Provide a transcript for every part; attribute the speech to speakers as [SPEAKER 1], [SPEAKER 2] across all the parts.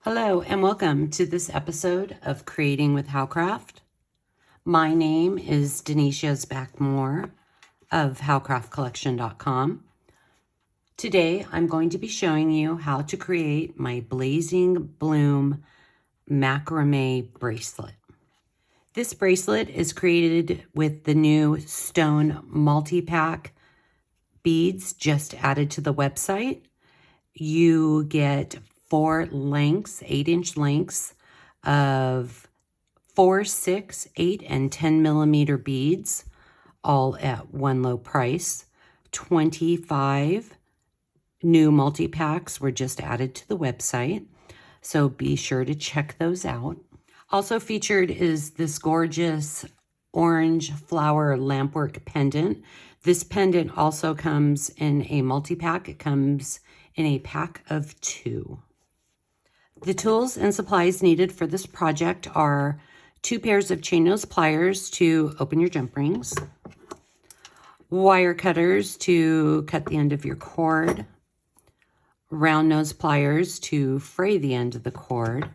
[SPEAKER 1] Hello and welcome to this episode of Creating with Howcraft. My name is Denise Backmore of howcraftcollection.com. Today I'm going to be showing you how to create my Blazing Bloom Macrame bracelet. This bracelet is created with the new stone multi-pack beads just added to the website. You get 4 lengths, 8-inch lengths of 4, 6, 8, and 10 millimeter beads, all at one low price. 25 new multi-packs were just added to the website, so be sure to check those out. Also featured is this gorgeous orange flower lampwork pendant. This pendant also comes in a multi-pack. It comes in a pack of 2. The tools and supplies needed for this project are 2 pairs of chain nose pliers to open your jump rings, wire cutters to cut the end of your cord, round nose pliers to fray the end of the cord.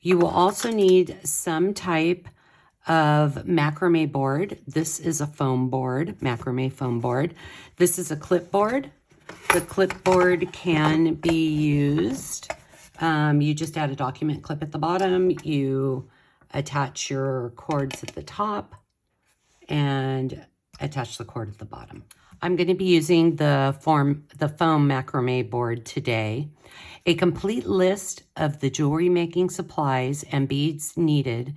[SPEAKER 1] You will also need some type of macrame board. This is a foam board, macrame foam board. This is a clipboard. The clipboard can be used. You just add a document clip at the bottom, you attach your cords at the top, and attach the cord at the bottom. I'm going to be using the foam macrame board today. A complete list of the jewelry making supplies and beads needed,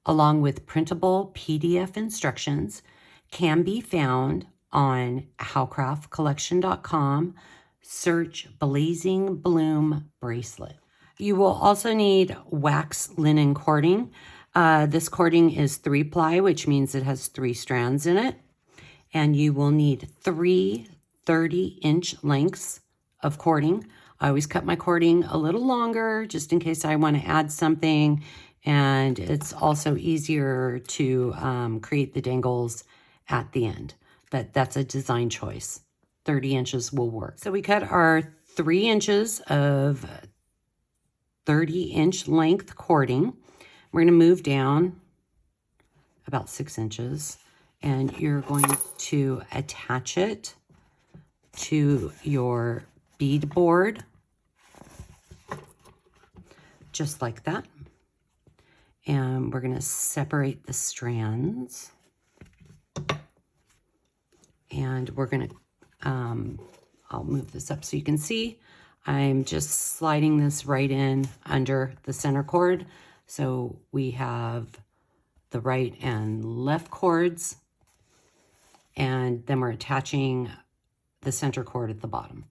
[SPEAKER 1] along with printable PDF instructions, can be found on howcraftcollection.com. Search Blazing Bloom bracelet. You will also need wax linen cording. This cording is 3-ply, which means it has 3 strands in it. And you will need 3 30-inch lengths of cording. I always cut my cording a little longer just in case I want to add something. And it's also easier to create the dangles at the end. But that's a design choice. 30 inches will work. So we cut our 3 inches of 30-inch length cording. We're going to move down about 6 inches, and you're going to attach it to your bead board, just like that. And we're going to separate the strands. And we're going to, I'll move this up so you can see. I'm just sliding this right in under the center cord. So we have the right and left cords, and then we're attaching the center cord at the bottom.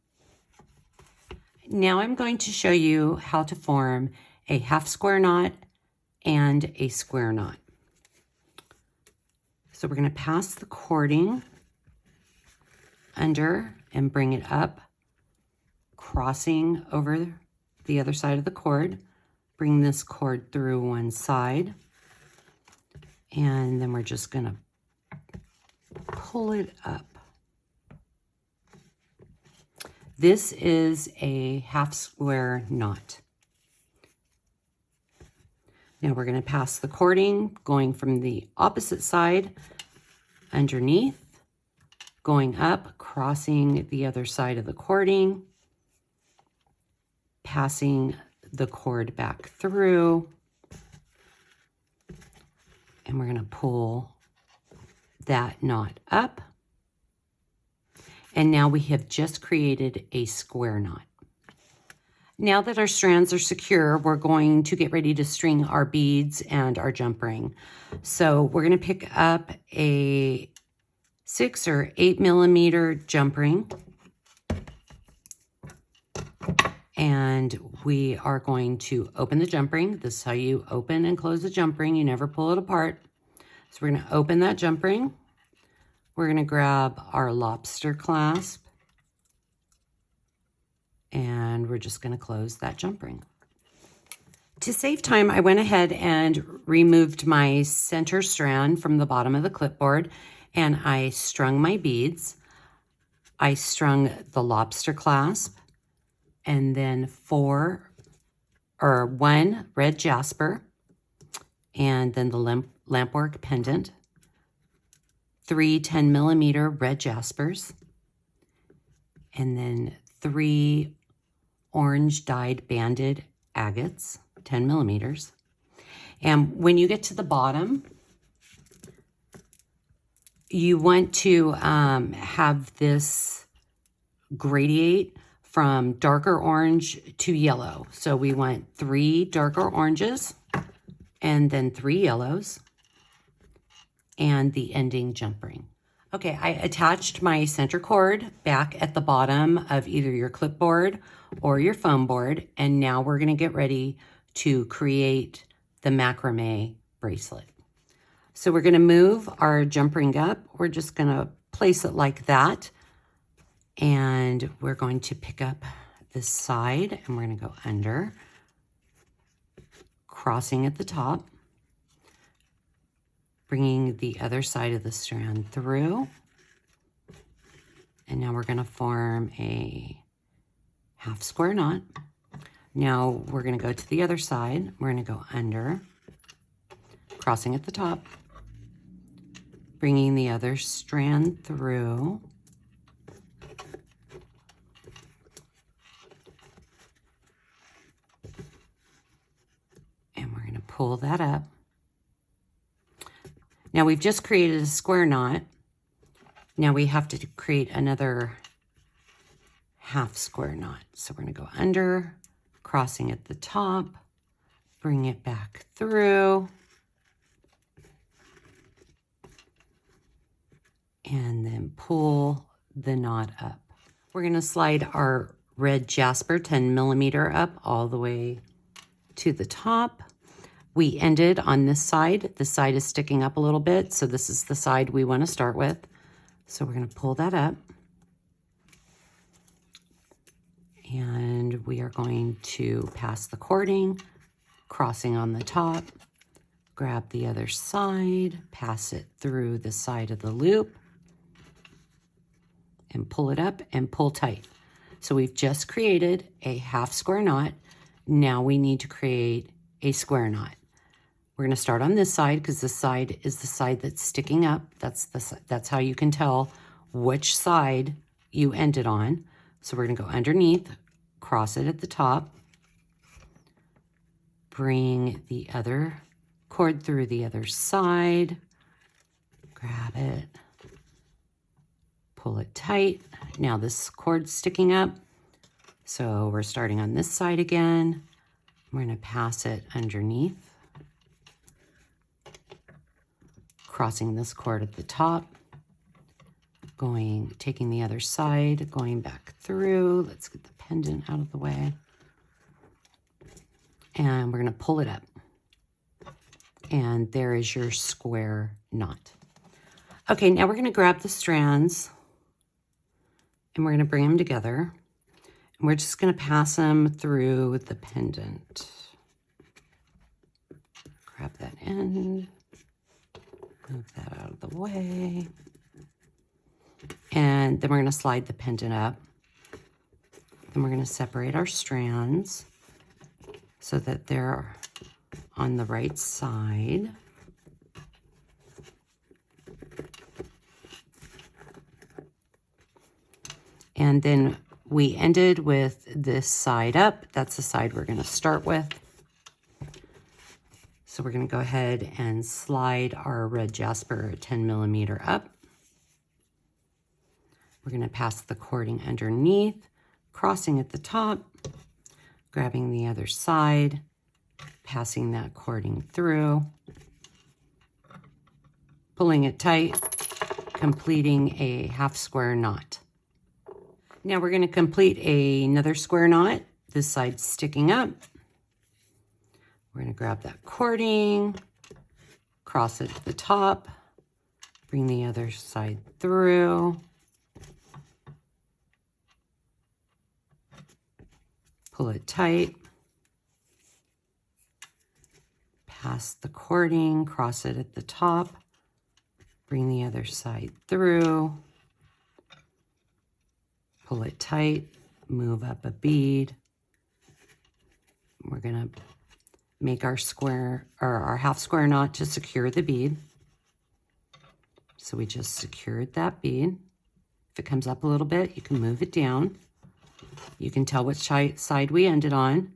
[SPEAKER 1] Now I'm going to show you how to form a half square knot and a square knot. So we're going to pass the cording under and bring it up, crossing over the other side of the cord. Bring this cord through one side, and then we're just going to pull it up. This is a half square knot. Now we're going to pass the cording going from the opposite side underneath, going up, crossing the other side of the cording, passing the cord back through, and we're going to pull that knot up. And now we have just created a square knot. Now that our strands are secure, we're going to get ready to string our beads and our jump ring. So we're going to pick up a 6 or 8 millimeter jump ring, and we are going to open the jump ring. This is how you open and close the jump ring. You never pull it apart. So we're going to open that jump ring. We're going to grab our lobster clasp, and we're just going to close that jump ring. To save time, I went ahead and removed my center strand from the bottom of the clipboard, and I strung my beads. I strung the lobster clasp, and then 4 or 1 red jasper, and then the lampwork pendant, 3 10-millimeter red jaspers, and then 3 orange dyed banded agates, 10 millimeters. And when you get to the bottom, you want to have this gradiate from darker orange to yellow. So we want 3 darker oranges and then 3 yellows and the ending jump ring. Okay, I attached my center cord back at the bottom of either your clipboard or your foam board, and now we're going to get ready to create the macrame bracelet. So we're going to move our jump ring up. We're just going to place it like that, and we're going to pick up this side, and we're going to go under, crossing at the top, bringing the other side of the strand through, and now we're going to form a half square knot. Now we're going to go to the other side. We're going to go under, crossing at the top, bringing the other strand through, and we're going to pull that up. Now we've just created a square knot. Now we have to create another half square knot. So we're going to go under, crossing at the top, bring it back through, and then pull the knot up. We're going to slide our red jasper 10 millimeter up all the way to the top. We ended on this side. This side is sticking up a little bit, so this is the side we want to start with. So we're going to pull that up. And we are going to pass the cording, crossing on the top, grab the other side, pass it through the side of the loop, and pull it up and pull tight. So we've just created a half square knot. Now we need to create a square knot. We're going to start on this side because this side is the side that's sticking up. That's how you can tell which side you ended on. So we're going to go underneath, cross it at the top, bring the other cord through the other side, grab it, pull it tight. Now this cord's sticking up, so we're starting on this side again. We're going to pass it underneath, crossing this cord at the top, taking the other side, going back through. Let's get the pendant out of the way. And we're going to pull it up. And there is your square knot. Okay, now we're going to grab the strands and we're going to bring them together. And we're just going to pass them through the pendant. Grab that end. Move that out of the way. And then we're going to slide the pendant up. Then we're going to separate our strands so that they're on the right side. And then we ended with this side up. That's the side we're going to start with. So we're going to go ahead and slide our red jasper 10 millimeter up. We're going to pass the cording underneath, crossing at the top, grabbing the other side, passing that cording through, pulling it tight, completing a half square knot. Now we're going to complete another square knot. This side's sticking up. We're going to grab that cording, cross it at the top, bring the other side through, pull it tight, pass the cording, cross it at the top, bring the other side through, pull it tight, move up a bead, We're going to make our square or our half square knot to secure the bead. So we just secured that bead. If it comes up a little bit, you can move it down. You can tell which side we ended on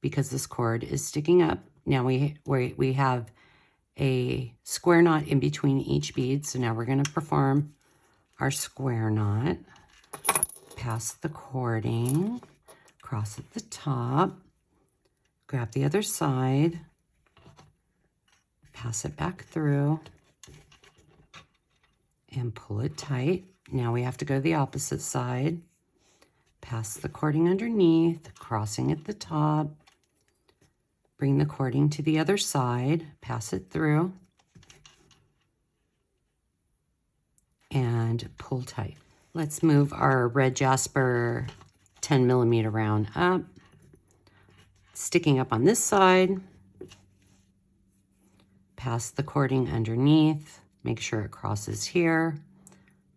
[SPEAKER 1] because this cord is sticking up. Now we have a square knot in between each bead. So now we're going to perform our square knot. Pass the cording, cross at the top, grab the other side, pass it back through, and pull it tight. Now we have to go the opposite side. Pass the cording underneath, crossing at the top. Bring the cording to the other side, pass it through, and pull tight. Let's move our red jasper 10mm round up, sticking up on this side. Pass the cording underneath, make sure it crosses here.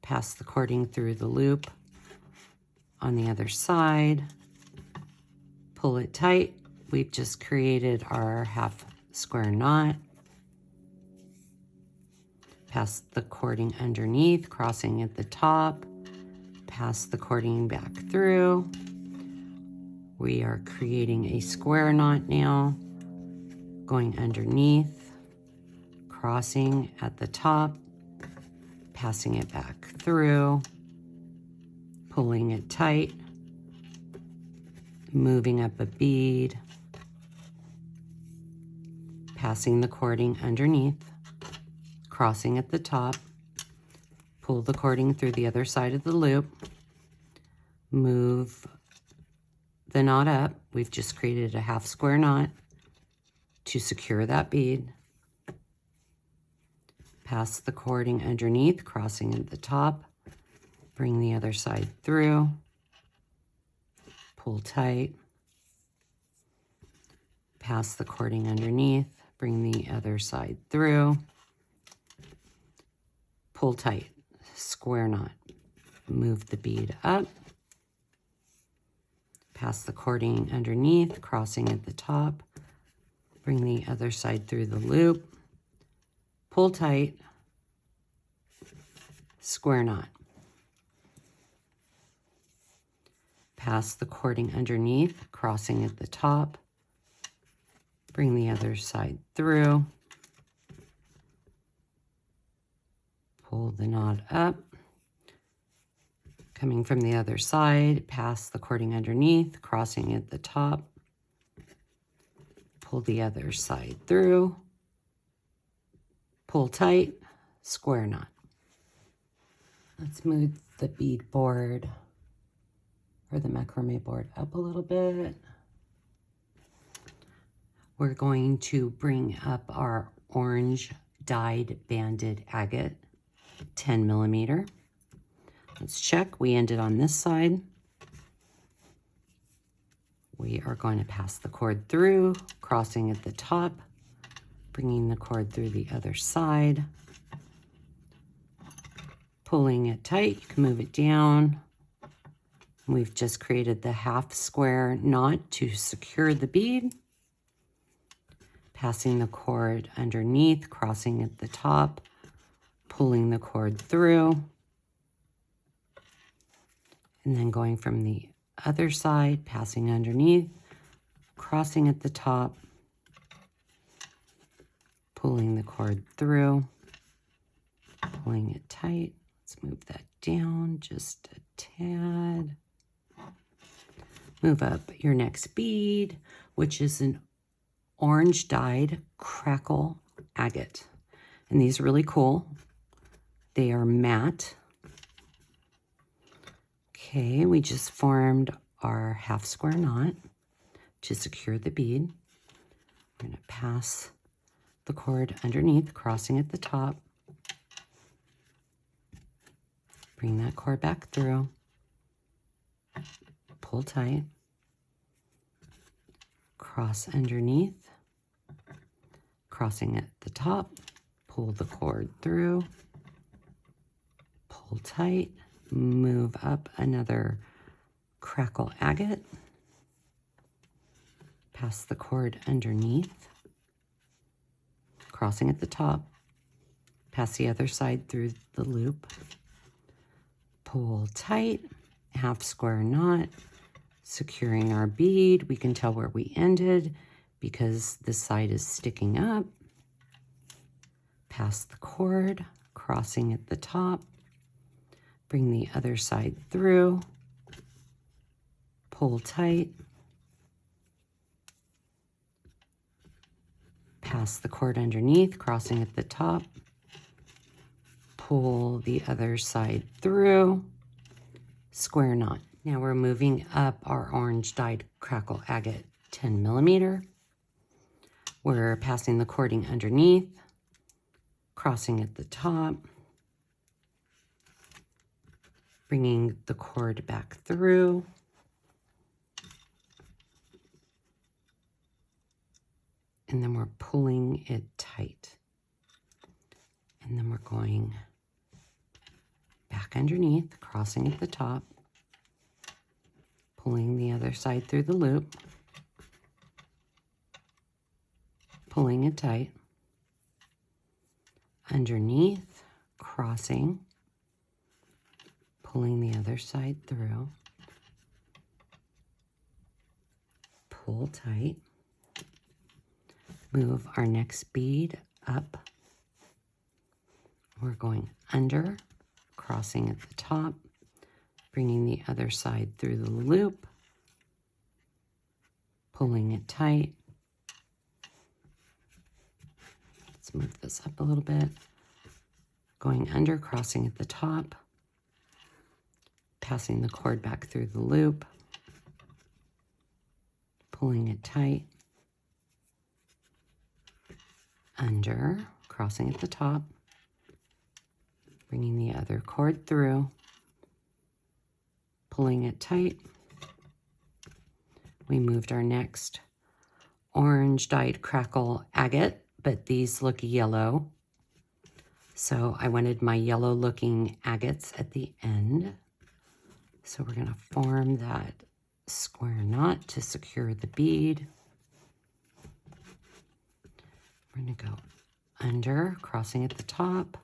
[SPEAKER 1] Pass the cording through the loop on the other side. Pull it tight. We've just created our half square knot. Pass the cording underneath, crossing at the top. Pass the cording back through. We are creating a square knot now, going underneath, crossing at the top, passing it back through, pulling it tight, moving up a bead, passing the cording underneath, crossing at the top, pull the cording through the other side of the loop, move the knot up. We've just created a half square knot to secure that bead. Pass the cording underneath, crossing at the top, bring the other side through, pull tight, pass the cording underneath, bring the other side through, pull tight, square knot, move the bead up, pass the cording underneath, crossing at the top, bring the other side through the loop, pull tight, square knot. Pass the cording underneath, crossing at the top, bring the other side through, pull the knot up, coming from the other side, pass the cording underneath, crossing at the top, pull the other side through, pull tight, square knot. Let's move the bead board or the macrame board up a little bit. We're going to bring up our orange dyed banded agate 10mm. Let's check. We ended on this side. We are going to pass the cord through, crossing at the top, bringing the cord through the other side, pulling it tight. You can move it down. We've just created the half square knot to secure the bead. Passing the cord underneath, crossing at the top, pulling the cord through, and then going from the other side, passing underneath, crossing at the top, pulling the cord through, pulling it tight. Let's move that down just a tad. Move up your next bead, which is an orange dyed crackle agate. And these are really cool. They are matte. Okay, we just formed our half square knot to secure the bead. We're going to pass the cord underneath, crossing at the top. Bring that cord back through. Pull tight. Cross underneath. Crossing at the top. Pull the cord through. Pull tight. Move up another crackle agate. pass the cord underneath, crossing at the top, pass the other side through the loop, pull tight, half square knot, securing our bead. We can tell where we ended because this side is sticking up. Pass the cord, crossing at the top, bring the other side through, pull tight, pass the cord underneath, crossing at the top, pull the other side through, square knot. Now we're moving up our orange dyed crackle agate 10 millimeter. We're passing the cording underneath, crossing at the top, bringing the cord back through, and then we're pulling it tight. And then we're going back underneath, crossing at the top, pulling the other side through the loop, pulling it tight, underneath, crossing, pulling the other side through, pull tight, move our next bead up. We're going under, crossing at the top, bringing the other side through the loop, pulling it tight. Let's move this up a little bit. Going under, crossing at the top, passing the cord back through the loop, pulling it tight, under, crossing at the top, bringing the other cord through, pulling it tight. We moved our next orange dyed crackle agate, but these look yellow. So I wanted my yellow looking agates at the end. So we're gonna form that square knot to secure the bead. We're gonna go under, crossing at the top,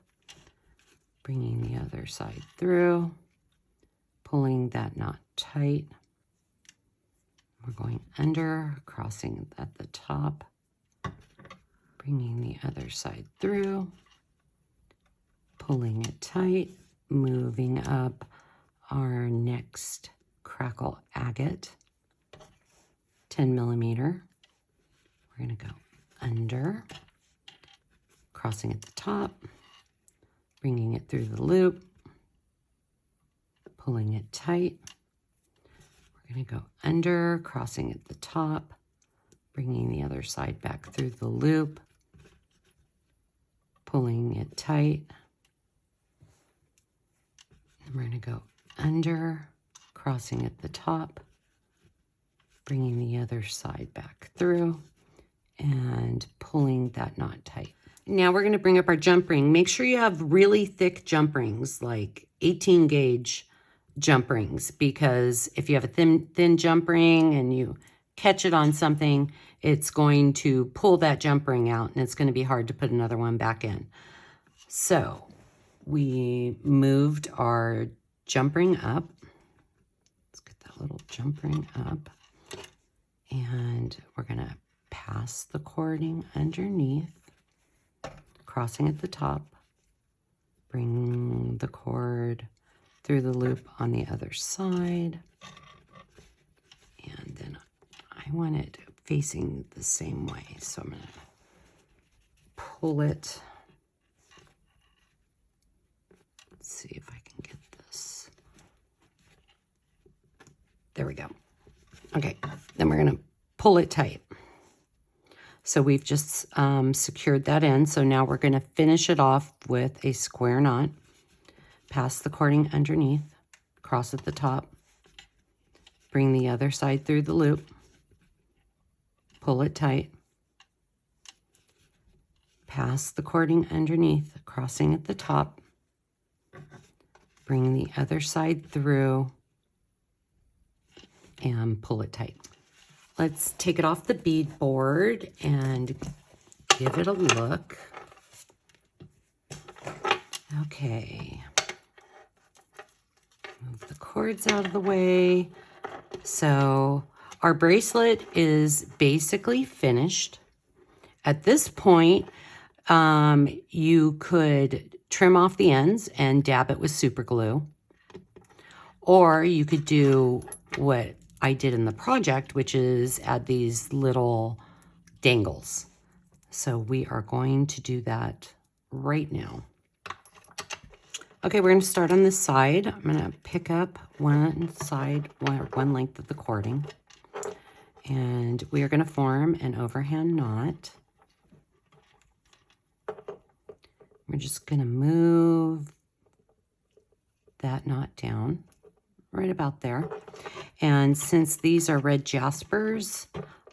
[SPEAKER 1] bringing the other side through, pulling that knot tight. We're going under, crossing at the top, bringing the other side through, pulling it tight, moving up our next crackle agate, 10 millimeter. We're gonna go under, crossing at the top, bringing it through the loop, pulling it tight. We're gonna go under, crossing at the top, bringing the other side back through the loop, pulling it tight. And we're gonna go under, crossing at the top, bringing the other side back through, and pulling that knot tight. Now we're gonna bring up our jump ring. Make sure you have really thick jump rings, like 18 gauge jump rings, because if you have a thin jump ring and you catch it on something, it's going to pull that jump ring out and it's going to be hard to put another one back in. So we moved our jump ring up. Let's get that little jump ring up, and we're going to pass the cording underneath, crossing at the top, bring the cord through the loop on the other side, and then I want it facing the same way, so I'm going to pull it. Let's see if I can get this. There we go. Okay, then we're going to pull it tight. So we've just secured that in, so now we're going to finish it off with a square knot. Pass the cording underneath, cross at the top, bring the other side through the loop, pull it tight, pass the cording underneath, crossing at the top, bring the other side through, and pull it tight. let's take it off the bead board and give it a look. Okay. Move the cords out of the way. So our bracelet is basically finished. At this point, you could trim off the ends and dab it with super glue. Or you could do what I did in the project, which is add these little dangles. So we are going to do that right now. Okay, we're going to start on this side. I'm going to pick up one side, one length of the cording. And we are going to form an overhand knot. We're just going to move that knot down right about there. And since these are red jaspers,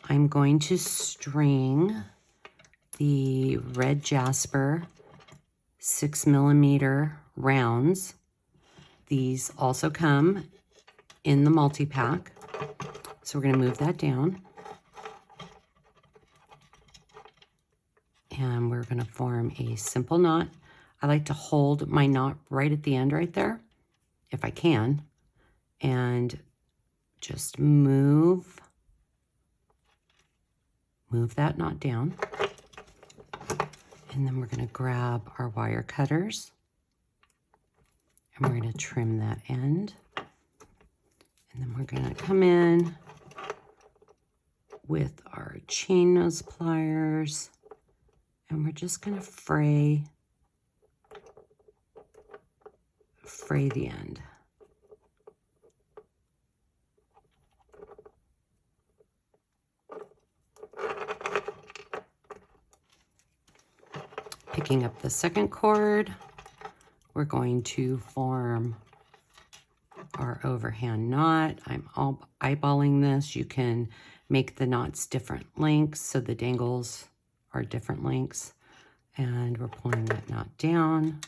[SPEAKER 1] I'm going to string the red jasper 6mm rounds. These also come in the multi-pack. So we're going to move that down. And we're going to form a simple knot. I like to hold my knot right at the end right there, if I can, and just move that knot down. And then we're going to grab our wire cutters and we're going to trim that end. And then we're going to come in with our chain nose pliers and we're just going to fray the end. Picking up the second cord, we're going to form our overhand knot. I'm eyeballing this. You can make the knots different lengths, so the dangles are different lengths. And we're pulling that knot down.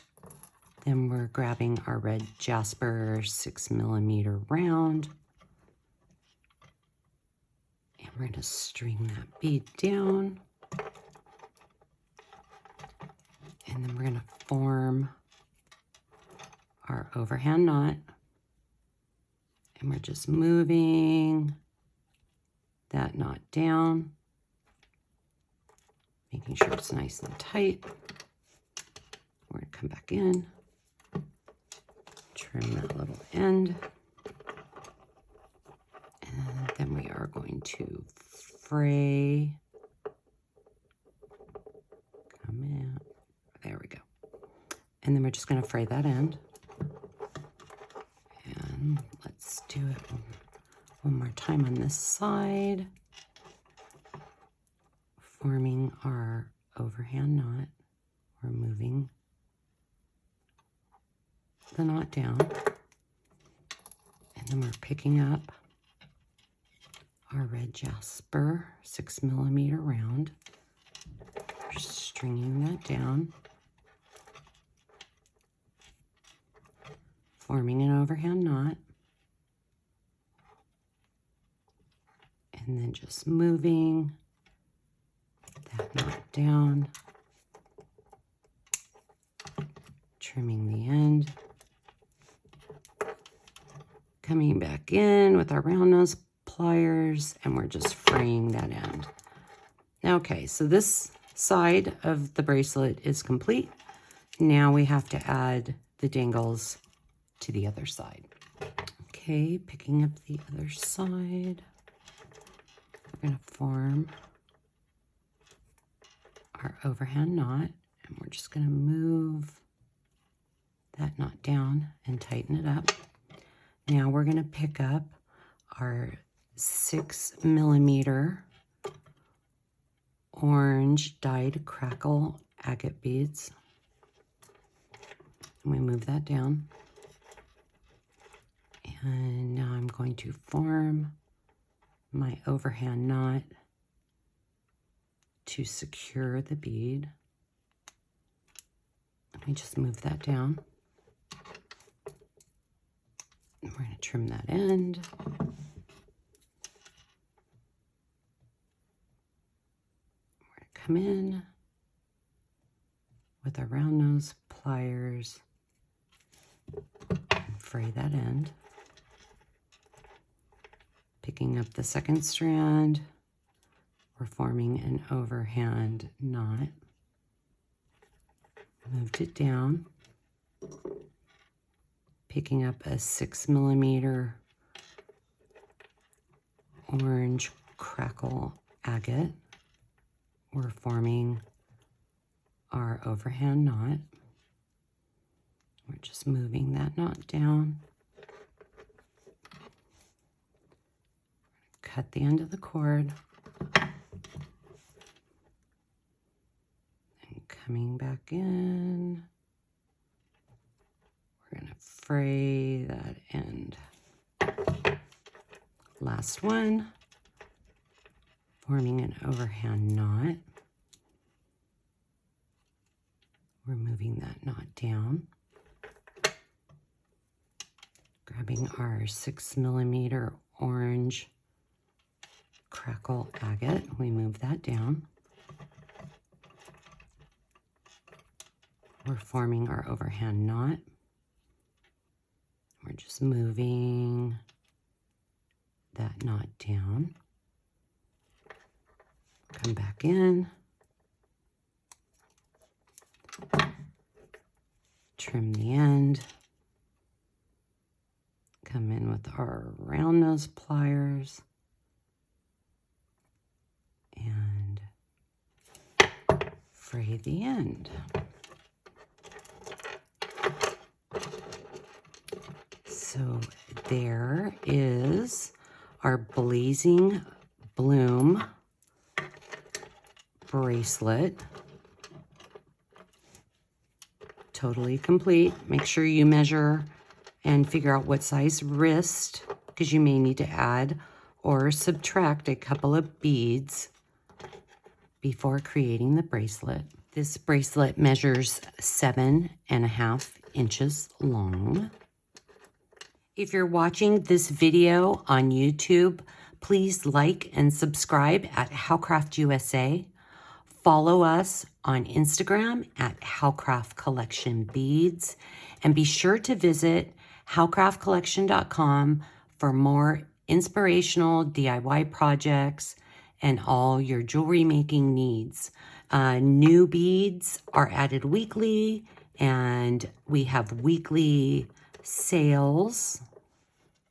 [SPEAKER 1] Then we're grabbing our red jasper 6mm round. And we're going to string that bead down. And then we're going to form our overhand knot. And we're just moving that knot down, making sure it's nice and tight. We're going to come back in, trim that little end, and then we are going to fray. Come in. There we go. And then we're just going to fray that end. And let's do it one more time on this side. Forming our overhand knot. We're moving the knot down. And then we're picking up our red jasper 6mm round. We're stringing that down. Forming an overhand knot, and then just moving that knot down, trimming the end, coming back in with our round nose pliers, and we're just fraying that end. Okay, so this side of the bracelet is complete. Now we have to add the dangles to the other side. Okay, picking up the other side, we're going to form our overhand knot, and we're just going to move that knot down and tighten it up. Now we're going to pick up our 6mm orange dyed crackle agate beads, and we move that down. And now I'm going to form my overhand knot to secure the bead. Let me just move that down. And we're going to trim that end. come in with our round nose pliers and fray that end. Picking up the second strand, we're forming an overhand knot. Moved it down, picking up a 6mm orange crackle agate. We're forming our overhand knot. We're just moving that knot down. Cut the end of the cord. And coming back in, we're going to fray that end. Last one, forming an overhand knot. We're moving that knot down. Grabbing our 6mm orange crackle agate, we move that down. We're forming our overhand knot. We're just moving that knot down. Come back in. Trim the end. Come in with our round nose pliers. And fray the end. So there is our Blazing Bloom bracelet. Totally complete. Make sure you measure and figure out what size wrist, because you may need to add or subtract a couple of beads before creating the bracelet. This bracelet measures 7.5 inches long. If you're watching this video on YouTube, please like and subscribe at Howcraft USA. Follow us on Instagram at Howcraft Collection Beads, and be sure to visit howcraftcollection.com for more inspirational DIY projects and all your jewelry making needs. New beads are added weekly, and we have weekly sales.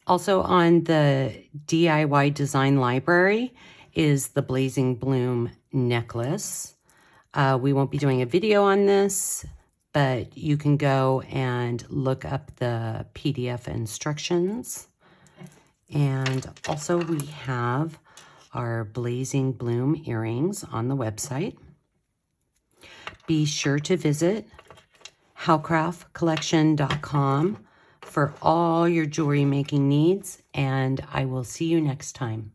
[SPEAKER 1] Also on the DIY design library is the Blazing Bloom necklace. We won't be doing a video on this, but you can go and look up the PDF instructions. And also we have our Blazing Bloom earrings on the website. Be sure to visit howcraftcollection.com for all your jewelry making needs, and I will see you next time.